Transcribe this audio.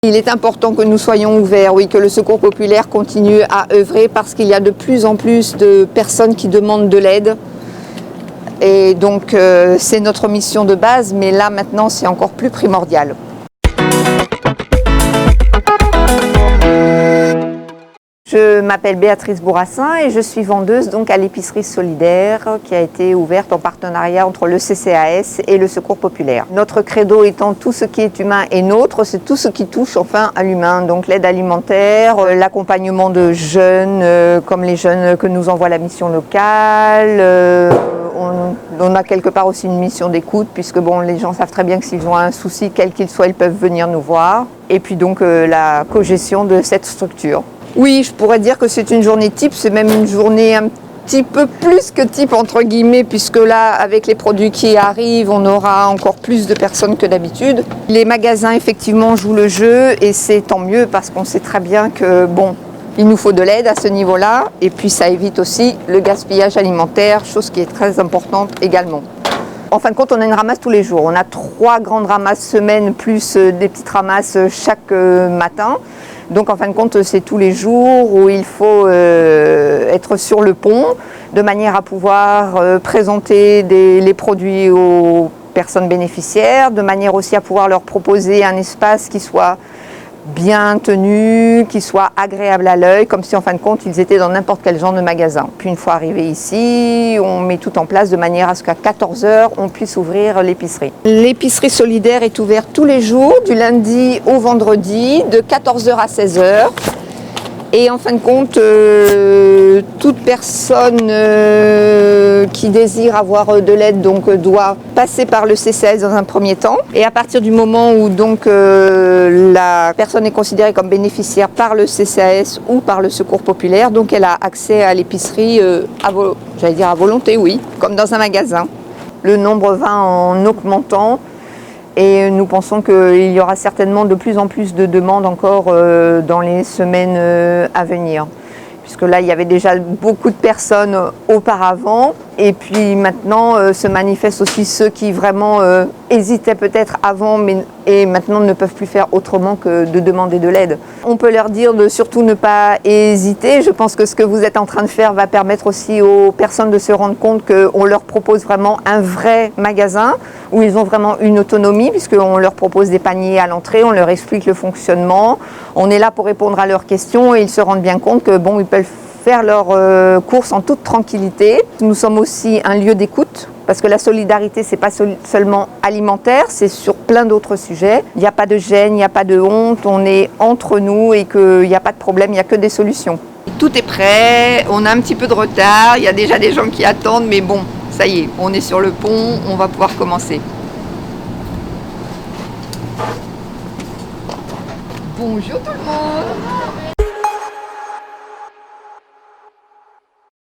Il est important que nous soyons ouverts, oui, que le Secours populaire continue à œuvrer parce qu'il y a de plus en plus de personnes qui demandent de l'aide. Et donc c'est notre mission de base, mais là maintenant c'est encore plus primordial. Je m'appelle Béatrice Bourassin et je suis vendeuse donc à l'épicerie solidaire qui a été ouverte en partenariat entre le CCAS et le Secours populaire. Notre credo étant tout ce qui est humain est nôtre, c'est tout ce qui touche enfin à l'humain, donc l'aide alimentaire, l'accompagnement de jeunes comme les jeunes que nous envoie la mission locale. On a quelque part aussi une mission d'écoute puisque bon, les gens savent très bien que s'ils ont un souci, quel qu'il soit, ils peuvent venir nous voir. Et puis donc la cogestion de cette structure. Oui, je pourrais dire que c'est une journée type, c'est même une journée un petit peu plus que type entre guillemets, puisque là, avec les produits qui arrivent, on aura encore plus de personnes que d'habitude. Les magasins, effectivement, jouent le jeu et c'est tant mieux parce qu'on sait très bien que, bon, il nous faut de l'aide à ce niveau-là et puis ça évite aussi le gaspillage alimentaire, chose qui est très importante également. En fin de compte, on a une ramasse tous les jours. On a 3 grandes ramasses semaine plus des petites ramasses chaque matin. Donc en fin de compte, c'est tous les jours où il faut être sur le pont de manière à pouvoir présenter les produits aux personnes bénéficiaires, de manière aussi à pouvoir leur proposer un espace qui soit bien tenu, qui soit agréable à l'œil, comme si en fin de compte ils étaient dans n'importe quel genre de magasin. Puis une fois arrivés ici, on met tout en place de manière à ce qu'à 14 h, on puisse ouvrir l'épicerie. L'épicerie solidaire est ouverte tous les jours, du lundi au vendredi, de 14 h à 16 h. Et en fin de compte, toute personne qui désire avoir de l'aide donc, doit passer par le CCAS dans un premier temps. Et à partir du moment où donc, la personne est considérée comme bénéficiaire par le CCAS ou par le Secours populaire, donc elle a accès à l'épicerie à volonté, oui, comme dans un magasin. Le nombre va en augmentant. Et nous pensons qu'il y aura certainement de plus en plus de demandes encore dans les semaines à venir. Puisque là, il y avait déjà beaucoup de personnes auparavant. Et puis maintenant, se manifestent aussi ceux qui vraiment hésitaient peut-être avant, et maintenant ne peuvent plus faire autrement que de demander de l'aide. On peut leur dire de surtout ne pas hésiter. Je pense que ce que vous êtes en train de faire va permettre aussi aux personnes de se rendre compte qu'on leur propose vraiment un vrai magasin où ils ont vraiment une autonomie, puisqu'on leur propose des paniers à l'entrée, on leur explique le fonctionnement. On est là pour répondre à leurs questions et ils se rendent bien compte que bon, ils peuvent faire leurs courses en toute tranquillité. Nous sommes aussi un lieu d'écoute parce que la solidarité, c'est pas seulement alimentaire, c'est sur plein d'autres sujets. Il n'y a pas de gêne, il n'y a pas de honte, on est entre nous et qu'il n'y a pas de problème, il n'y a que des solutions. Tout est prêt, on a un petit peu de retard, il y a déjà des gens qui attendent, mais bon, ça y est, on est sur le pont, on va pouvoir commencer. Bonjour tout le monde!